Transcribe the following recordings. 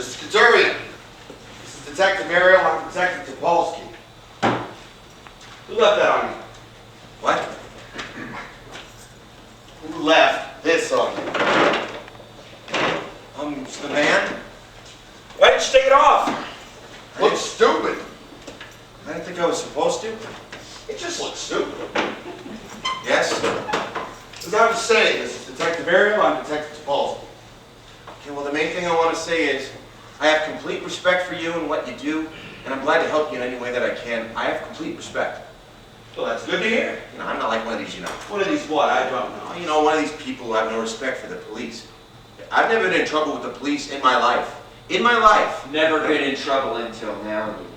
Mr. Katurian, this is Detective Ariel, I'm Detective Topolsky. Who left that on you? What? Who left this on you? It's the man. Why didn't you take it off? Looks stupid. I didn't think I was supposed to. It just looks stupid. Yes? As I was saying, this is Detective Ariel, I'm Detective Topolsky. Okay, well, the main thing I want to say is I have complete respect for you and what you do, and I'm glad to help you in any way that I can. I have complete respect. Well, that's good to hear. You know, I'm not like one of these, One of these what? I don't know. one of these people who have no respect for the police. I've never been in trouble with the police in my life. In my life. Never been in trouble until now, you mean?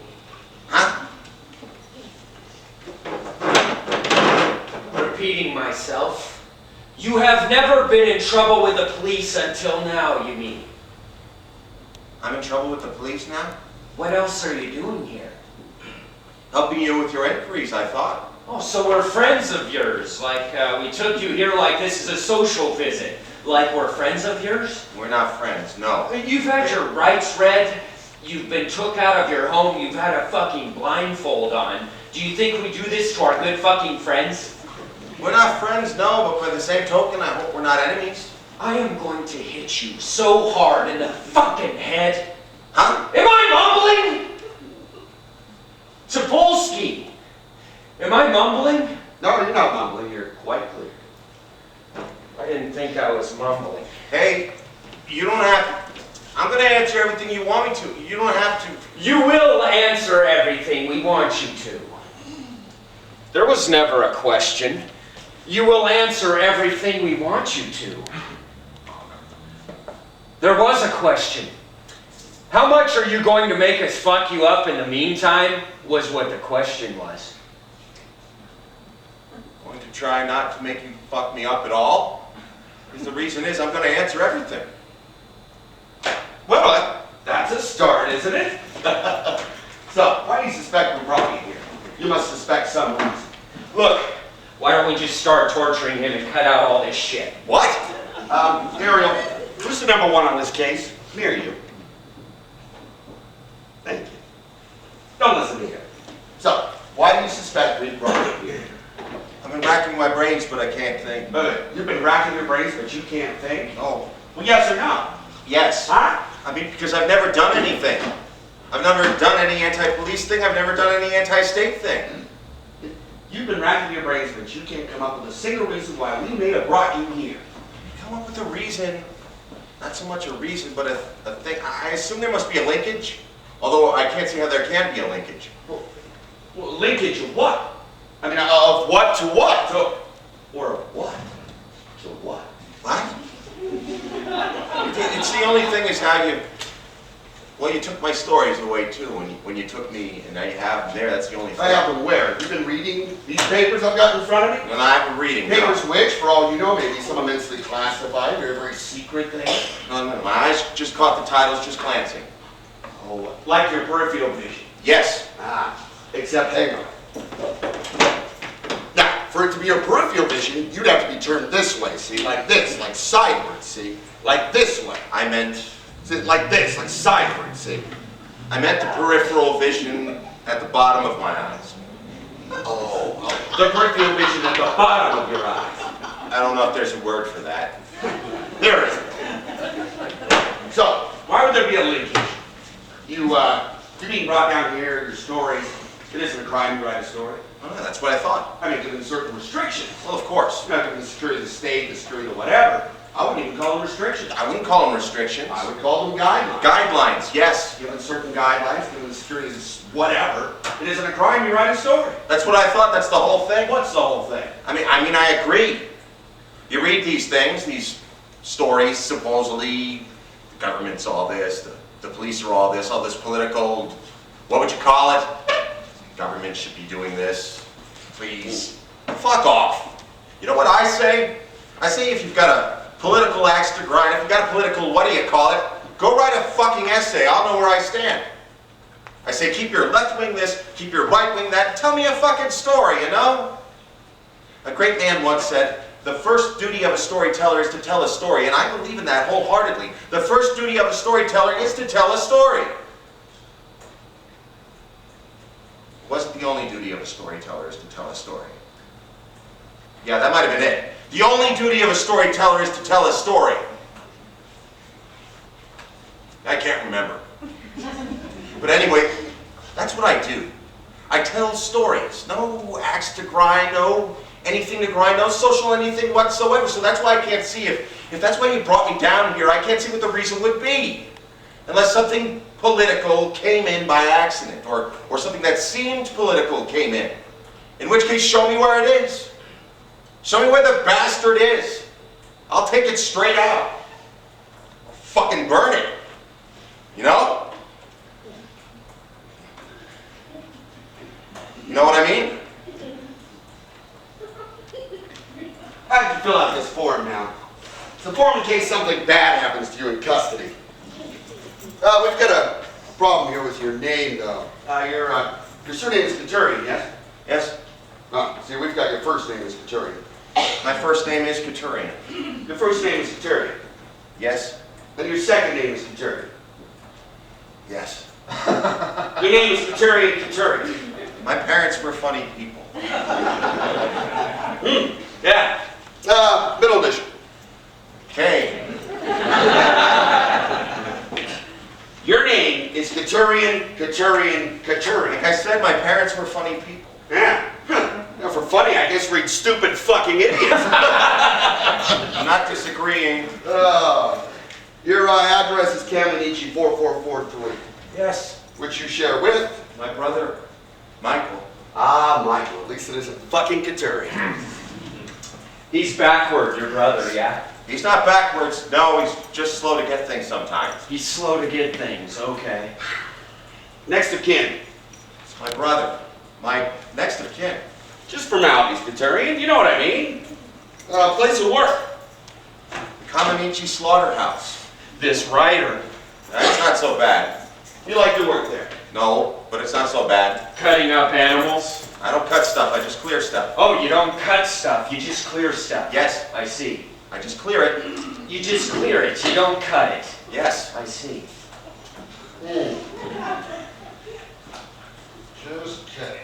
Huh? Repeating myself. You have never been in trouble with the police until now, you mean? I'm in trouble with the police now? What else are you doing here? Helping you with your inquiries, I thought. Oh, so we're friends of yours. Like, we took you here like this is a social visit. Like we're friends of yours? We're not friends, no. You've had your rights read. You've been took out of your home. You've had a fucking blindfold on. Do you think we do this to our good fucking friends? We're not friends, no, but by the same token, I hope we're not enemies. I am going to hit you so hard in the fucking head. Huh? Am I mumbling? Topolsky, am I mumbling? No, you're not mumbling. You're quite clear. I didn't think I was mumbling. Hey, you don't have to. I'm going to answer everything you want me to. You don't have to. You will answer everything we want you to. There was never a question. You will answer everything we want you to. There was a question. How much are you going to make us fuck you up in the meantime? Was what the question was. Going to try not to make you fuck me up at all. Because the reason is I'm going to answer everything. Well, that's a start, isn't it? So, why do you suspect we're brought you here? You must suspect some reason. Look, why don't we just start torturing him and cut out all this shit? What? Ariel, who's the number one on this case? Me or you? Thank you. Don't listen to him. So, why do you suspect we brought you here? I've been racking my brains, but I can't think. You've been racking your brains, but you can't think? No. Well, yes or no? Yes. Huh? I mean, because I've never done anything. I've never done any anti-police thing. I've never done any anti-state thing. You've been racking your brains, but you can't come up with a single reason why we may have brought you here. Come up with a reason. Not so much a reason, but a thing. I assume there must be a linkage. Although I can't see how there can be a linkage. Well, linkage of what? I mean, of what to what? Or of what to what? What? It's the only thing is how you... Well, you took my stories away too when you took me, and now you have them there. That's the only thing. I have them where? You've been reading these papers I've got in front of me? And I have been reading. Papers which, for all you know, maybe some immensely classified, very, very secret thing. No, my eyes just caught the titles just glancing. Oh, like your peripheral vision. Yes. Except, hang on. Now, for it to be your peripheral vision, you'd have to be turned this way, see? Like this, like sideways, see? Like this way. I meant... See, like this, like sideways, see? I meant the peripheral vision at the bottom of my eyes. Oh, the peripheral vision at the bottom of your eyes. I don't know if there's a word for that. There isn't. So, why would there be a linkage? You're being brought down here, your stories. It isn't a crime to write a story. Oh, yeah, that's what I thought. I mean, given certain restrictions. Well, of course. You're not given the security of the state, the security of whatever. I wouldn't even call them restrictions. I wouldn't call them restrictions. I would call them guidelines. Guidelines, yes. Given certain guidelines, given the security of whatever, it isn't a crime to write a story. That's what I thought. That's the whole thing. What's the whole thing? I mean, I agree. You read these things, these stories, supposedly the government's all this, the police are all this political, what would you call it? Government should be doing this. Please. Fuck off. You know what I say? I say if you've got a political axe to grind, if you've got a political, what do you call it? Go write a fucking essay. I'll know where I stand. I say keep your left wing this, keep your right wing that. Tell me a fucking story, you know? A great man once said, the first duty of a storyteller is to tell a story, and I believe in that wholeheartedly. The first duty of a storyteller is to tell a story. It wasn't the only duty of a storyteller is to tell a story. Yeah, that might have been it. The only duty of a storyteller is to tell a story. I can't remember. But anyway, that's what I do. I tell stories. No axe to grind, no anything to grind, no social anything whatsoever. So that's why I can't see if that's why you brought me down here, I can't see what the reason would be. Unless something political came in by accident, or something that seemed political came in. In which case, show me where it is. Show me where the bastard is. I'll take it straight out. I'll fucking burn it. You know? You know what I mean? I have to fill out this form now. It's a form in case something bad happens to you in custody. We've got a problem here with your name, though. Your surname is Katurian, yes? Yes? Oh, see, we've got your first name is Katurian. My first name is Katurian. Your first name is Katurian. Yes? And your second name is Katurian. Yes. Your name is Katurian. My parents were funny people. Yeah. Middle initial. K. Your name is Katurian. Like I said, my parents were funny people. Yeah. Now for funny, I guess read stupid fucking idiots. I'm not disagreeing. Your address is Kamenichi 4443. Yes. Which you share with? My brother, Michael. Ah, Michael. At least it isn't fucking Katurian. He's backward, your brother, yeah? He's not backwards. No, he's just slow to get things sometimes. He's slow to get things, okay. Next of kin. It's my brother. My next of kin. Just formalities, Katurian. You know what I mean. Place of work. The Kamenichi Slaughterhouse. This writer. That's not so bad. You like to work there? No, but it's not so bad. Cutting up animals. I don't cut stuff, I just clear stuff. Oh, you don't cut stuff, you just clear stuff. Yes. I see. I just clear it. You just clear it, you don't cut it. Yes. I see. Just cut it.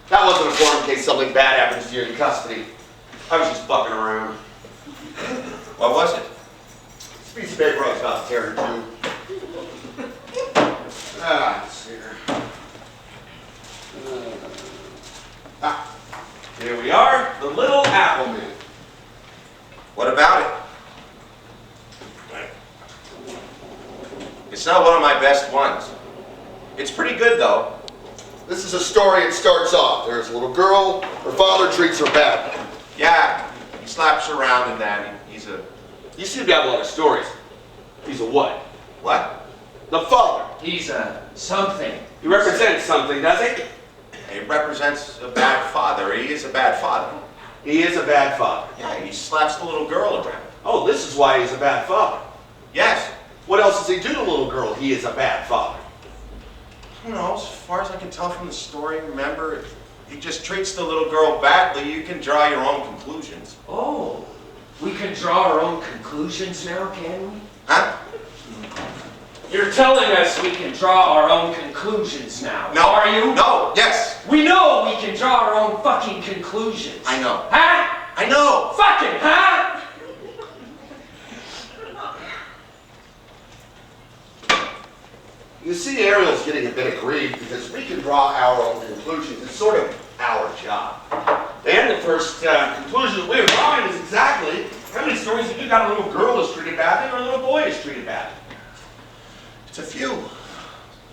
That wasn't a form in case something bad happens to you in custody. I was just fucking around. What was it? This piece of paper I was about to tear into. Let's see here. Here we are, the little Apple Man. What about it? It's not one of my best ones. It's pretty good though. This is a story, it starts off. There's a little girl, her father treats her badly. Yeah, he slaps her around and that. He's a... You seem to have a lot of stories. He's a what? What? The father. He's a something. He represents something, does he? He represents a bad father. He is a bad father. He is a bad father. Yeah, he slaps the little girl around. Oh, this is why he's a bad father. Yes. What else does he do to the little girl? He is a bad father. I don't know, as far as I can tell from the story, remember, he just treats the little girl badly. You can draw your own conclusions. Oh, we can draw our own conclusions now, can we? Huh? You're telling us we can draw our own conclusions now, No. are you? No. Yes. We know we can draw our own fucking conclusions. I know. Huh? I know. Fucking, huh? You see, Ariel's getting a bit aggrieved because we can draw our own conclusions. It's sort of our job. And the first conclusion we were drawing is exactly how many stories have you got a little girl is treated badly or a little boy is treated badly? It's a few.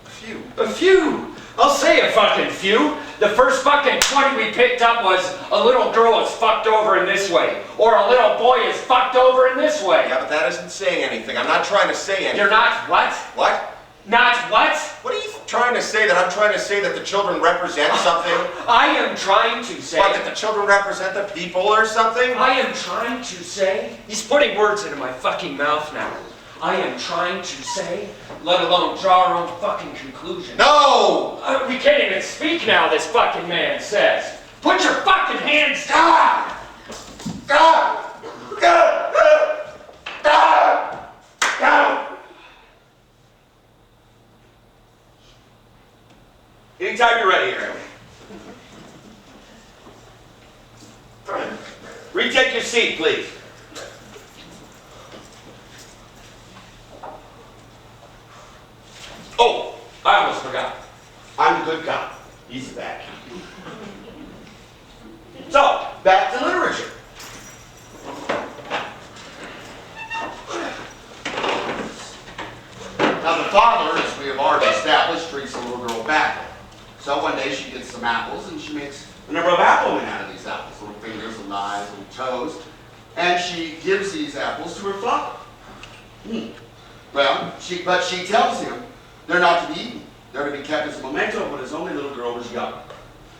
A few. A few. I'll say a fucking few. The first fucking 20 we picked up was a little girl is fucked over in this way, or a little boy is fucked over in this way. Yeah, but that isn't saying anything. I'm not trying to say anything. You're not what? What? Not what? What are you trying to say? That I'm trying to say that the children represent something? I am trying to say... What, that the children represent the people or something? I am trying to say... He's putting words into my fucking mouth now. I am trying to say, let alone draw our own fucking conclusion. No! We can't even speak now, this fucking man says. Put your fucking hands down! Anytime you're ready, Aaron. Retake your seat, please. Oh, I almost forgot. I'm the good cop. He's the bad cop. So, back to literature. Now the father, as we have already established, treats the little girl badly. So one day she gets some apples and she makes a number of applemen out of these apples. Little fingers, little eyes, little toes. And she gives these apples to her father. Well, but she tells him they're not to be eaten. They're to be kept as a memento when his only little girl was young.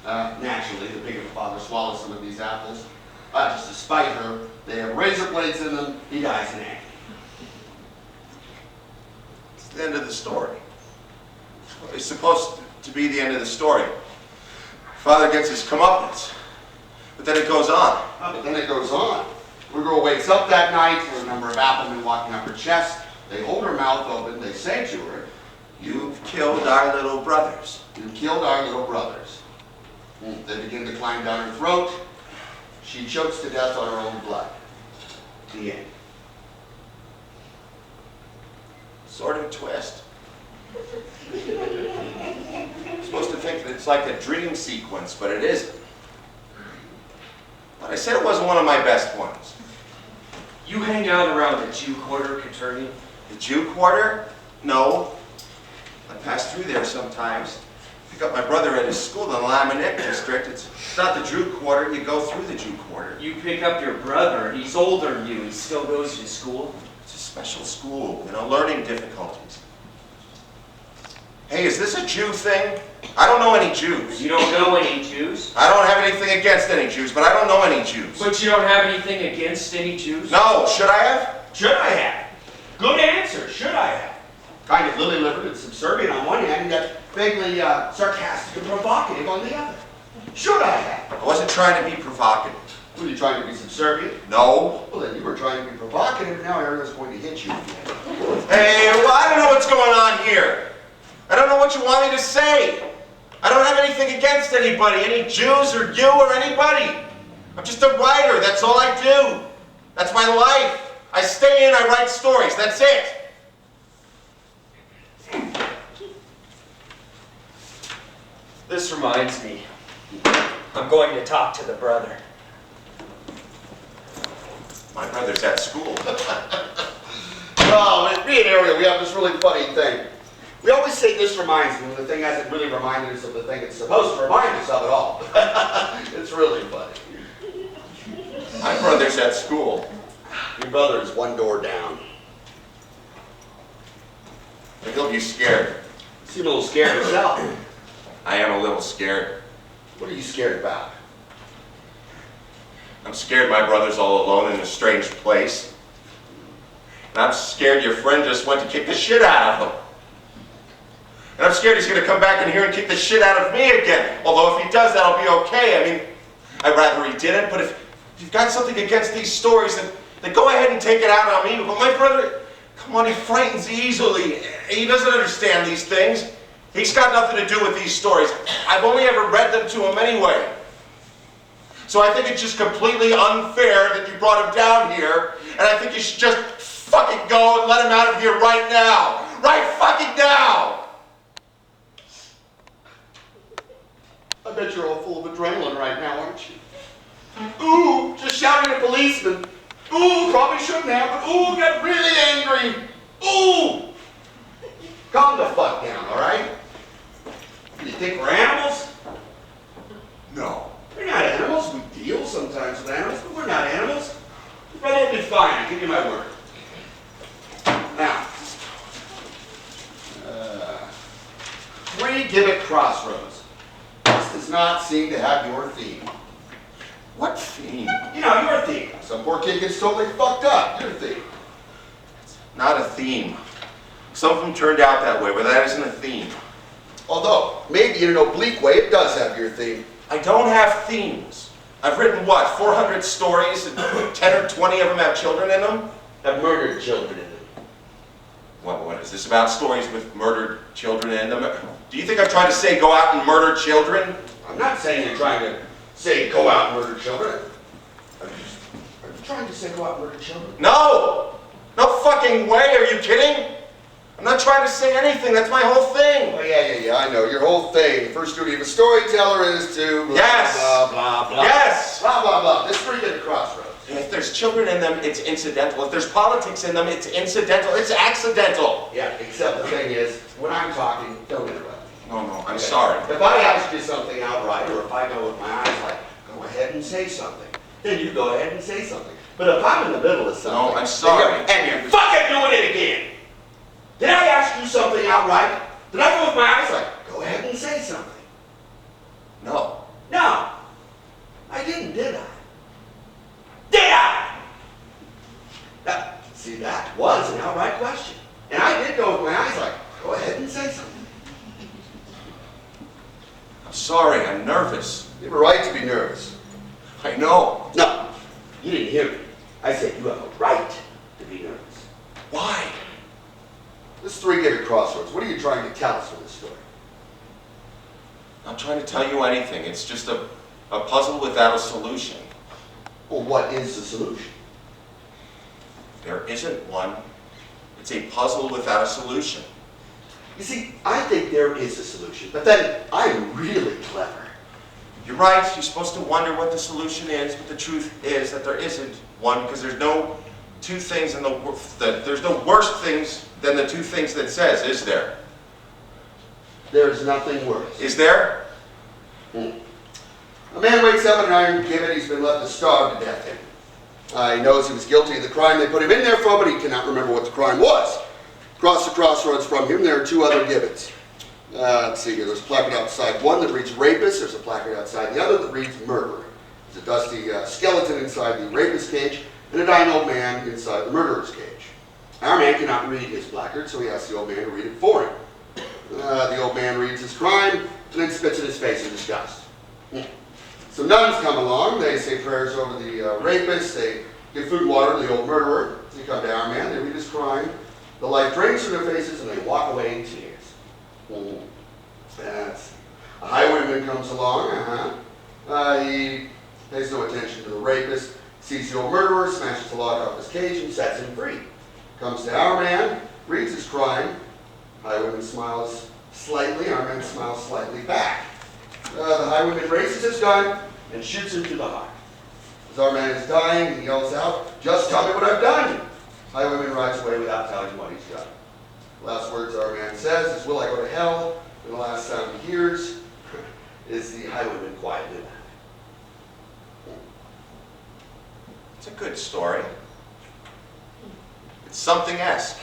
Naturally, the bigger father swallows some of these apples. Just to spite her, they have razor blades in them. He dies in agony. It's the end of the story. It's supposed to be the end of the story. Father gets his comeuppance. But then it goes on. But then it goes on. The girl wakes up that night with a number of applemen walking up her chest. They hold her mouth open. They say to her, "You've killed our little brothers." "You killed our little brothers." They begin to climb down her throat. She chokes to death on her own blood. The end. Sort of a twist. I'm supposed to think that it's like a dream sequence, but it isn't. But I said it wasn't one of my best ones. You hang out around the Jew quarter, Coturnian? The Jew quarter? No. I pass through there sometimes. Pick up my brother at his school in the Lamanik district. It's not the Jew quarter. You go through the Jew quarter. You pick up your brother. He's older than you. He still goes to school. It's a special school, learning difficulties. Hey, is this a Jew thing? I don't know any Jews. You don't know any Jews? I don't have anything against any Jews, but I don't know any Jews. But you don't have anything against any Jews? No, should I have? Should I have? Good answer. Should I have? Kind of lily-livered and subservient on one hand, and yet vaguely sarcastic and provocative on the other. Should I have? I wasn't trying to be provocative. Were you trying to be subservient? No. Well, then you were trying to be provocative, and now Ariel's going to hit you again. Hey, well, I don't know what's going on here. I don't know what you want me to say. I don't have anything against anybody, any Jews or you or anybody. I'm just a writer, that's all I do. That's my life. I stay in, I write stories, that's it. This reminds me. I'm going to talk to the brother. My brother's at school. Well, me and Ariel, we have this really funny thing. We always say this reminds me when the thing hasn't really reminded us of the thing it's supposed to remind us of at all. It's really funny. My brother's at school. Your brother is one door down. But he'll be scared. You seem a little scared yourself. I am a little scared. What are you scared about? I'm scared my brother's all alone in a strange place. And I'm scared your friend just went to kick the shit out of him. And I'm scared he's going to come back in here and kick the shit out of me again. Although if he does, that'll be okay. I mean, I'd rather he didn't, but if you've got something against these stories, then go ahead and take it out on me. But my brother, come on, he frightens easily. He doesn't understand these things. He's got nothing to do with these stories. I've only ever read them to him anyway. So I think it's just completely unfair that you brought him down here, and I think you should just fucking go and let him out of here right now. Right fucking now! I bet you're all full of adrenaline right now, aren't you? Ooh, just shouting at policemen. Ooh, probably shouldn't have, but ooh, got really angry. Ooh! Calm the fuck down, all right? You think we're animals? No. We're not animals. We deal sometimes with animals, but we're not animals. Your brother will be fine, I give you my word. Now, 3 crossroads. This does not seem to have your theme. What theme? You know, your theme. Some poor kid gets totally fucked up. Your theme. Not a theme. Some of them turned out that way, but that isn't a theme. Although, maybe in an oblique way, it does have your theme. I don't have themes. I've written, what, 400 stories, and 10 or 20 of them have children in them? Have murdered children in them. What is this about stories with murdered children in them? Do you think I'm trying to say go out and murder children? I'm not saying you're trying to say go out and murder children. Are you trying to say go out and murder children? No! No fucking way, are you kidding? I'm not trying to say anything, that's my whole thing. Oh, yeah, I know. Your whole thing. The first duty of a storyteller is to blah, Yes. blah, blah, blah. Yes! Blah, blah, blah. This three at the crossroads. If there's children in them, it's incidental. If there's politics in them, it's incidental. It's accidental. Yeah, except the thing is, when I'm talking, don't interrupt me. No, I'm Okay? sorry. If I ask you something outright, or if I go with my eyes like, go ahead and say something, then you go ahead and say something. But if I'm in the middle of something... No, I'm sorry. And you're fucking doing it again! Did I ask you something outright? Did I go with my eyes like, go ahead and say something? No. No. I didn't, did I? Did I? See, that was an outright question. And I did go with my eyes like, go ahead and say something. I'm sorry, I'm nervous. You have a right to be nervous. I know. No, you didn't hear me. I said you have a right to be nervous. Why? This three-gated crossroads, what are you trying to tell us with this story? I'm not trying to tell you anything. It's just a puzzle without a solution. Well, what is the solution? There isn't one. It's a puzzle without a solution. You see, I think there is a solution, but then I'm really clever. You're right, you're supposed to wonder what the solution is, but the truth is that there isn't one, because there's no two things in there's no worse things than the two things that says, is there? There's nothing worse. Is there? A man wakes up in an iron gibbet he's been left to starve to death in. He knows he was guilty of the crime they put him in there for, but he cannot remember what the crime was. Across the crossroads from him, there are two other gibbets. Let's see here, there's a placard outside one that reads rapist, there's a placard outside the other that reads murderer. There's a dusty skeleton inside the rapist cage, and a dying old man inside the murderer's cage. Our man cannot read his placard, so he asks the old man to read it for him. The old man reads his crime, and then spits in his face in disgust. So nuns come along, they say prayers over the rapist, they give food and water to the old murderer. They come to our man, they read his crime, the light drains from their faces, and they walk away in tears. That's a highwayman comes along, he pays no attention to the rapist, sees the old murderer, smashes the lock off his cage, and sets him free. Comes to our man, reads his crime, highwayman smiles slightly, our man smiles slightly back. The highwayman raises his gun and shoots him through the heart. As our man is dying, he yells out, "Just tell me what I've done!" Highwayman rides away without telling him what he's done. The last words our man says is, "Will I go to hell?" And the last sound he hears is the highwayman quietly laughing. It's a good story. It's something-esque.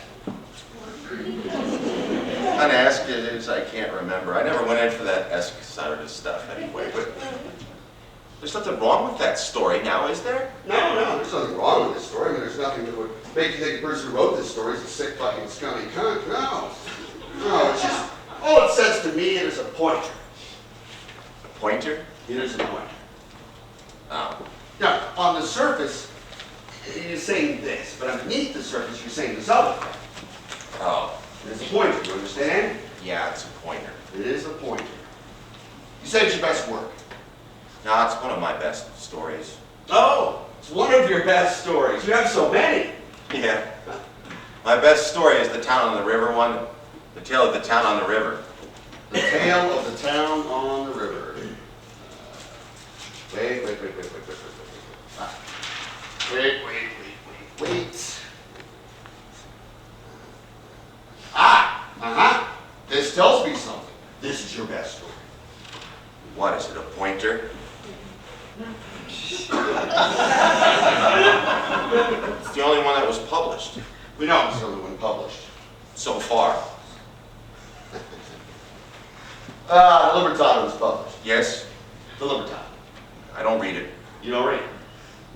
Unesque it is, I can't remember. I never went in for that esque side of this stuff anyway, but there's nothing wrong with that story now, is there? No, there's nothing wrong with this story. I mean, there's nothing that would make you think the person who wrote this story is a sick fucking scummy cunt. No, it's just, all it says to me is a pointer. A pointer? It is a pointer. Oh. Now, on the surface, you're saying this, but underneath the surface, you're saying this other thing. Oh. It's a pointer, you understand? Yeah, it's a pointer. It is a pointer. You said it's your best work. No, it's one of my best stories. Oh, it's one of your best stories. You have so many. Yeah. My best story is the Town on the River one. The Tale of the Town on the River. The Tale of the Town on the River. Wait. This tells me something. This is your best story. What is it, a pointer? It's the only one that was published. We know it's the only one published. So far. The Libertad was published. Yes? The Libertad. I don't read it. You don't read.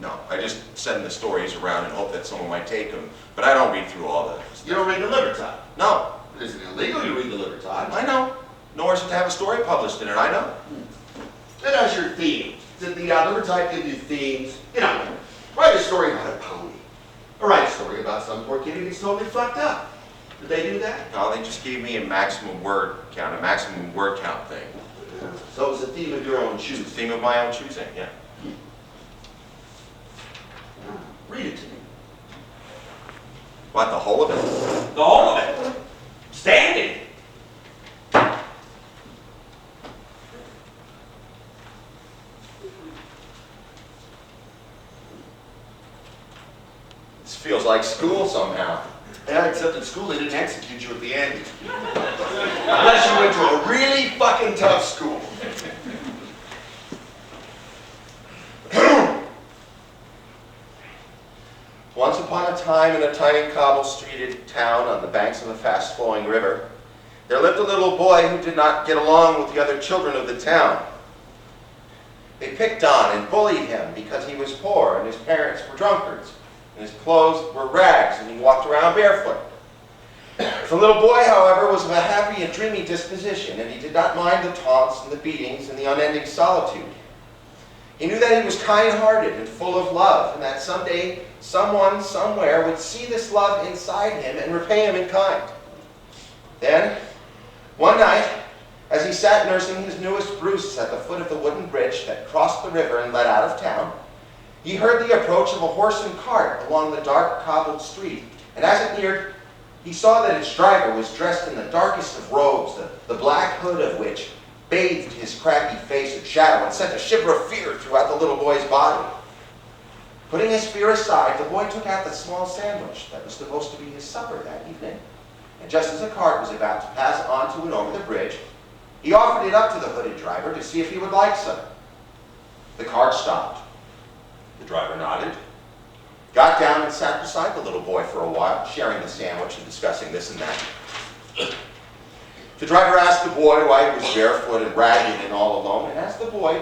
No, I just send the stories around and hope that someone might take them, but I don't read through all the You don't read the Libertad. No, It isn't illegal you read the Libertad. I know. Nor is it to have a story published in it, I know. It has your themes. The Libertad gives you themes. You know, write a story about a pony. Or write a story about some poor kid who gets totally fucked up. Did they do that? No, they just gave me a maximum word count thing. So it was a theme of your own It's the choosing. theme of my own choosing, yeah. Read it to me. What, the whole of it? The whole of it. Standing. This feels like school somehow. Yeah, except in school they didn't execute you at the end. Unless you went to a really fucking tough school. Once upon a time in a tiny cobble-streeted town on the banks of a fast-flowing river, there lived a little boy who did not get along with the other children of the town. They picked on and bullied him because he was poor and his parents were drunkards, and his clothes were rags and he walked around barefoot. The little boy, however, was of a happy and dreamy disposition, and he did not mind the taunts and the beatings and the unending solitude. He knew that he was kind-hearted and full of love, and that someday, someone, somewhere would see this love inside him and repay him in kind. Then, one night, as he sat nursing his newest bruises at the foot of the wooden bridge that crossed the river and led out of town, he heard the approach of a horse and cart along the dark cobbled street, and as it neared, he saw that its driver was dressed in the darkest of robes, the black hood of which bathed his craggy face in shadow and sent a shiver of fear throughout the little boy's body. Putting his fear aside, the boy took out the small sandwich that was supposed to be his supper that evening, and just as the cart was about to pass onto and over the bridge, he offered it up to the hooded driver to see if he would like some. The cart stopped. The driver nodded, got down and sat beside the little boy for a while, sharing the sandwich and discussing this and that. The driver asked the boy why he was barefoot and ragged and all alone, and as the boy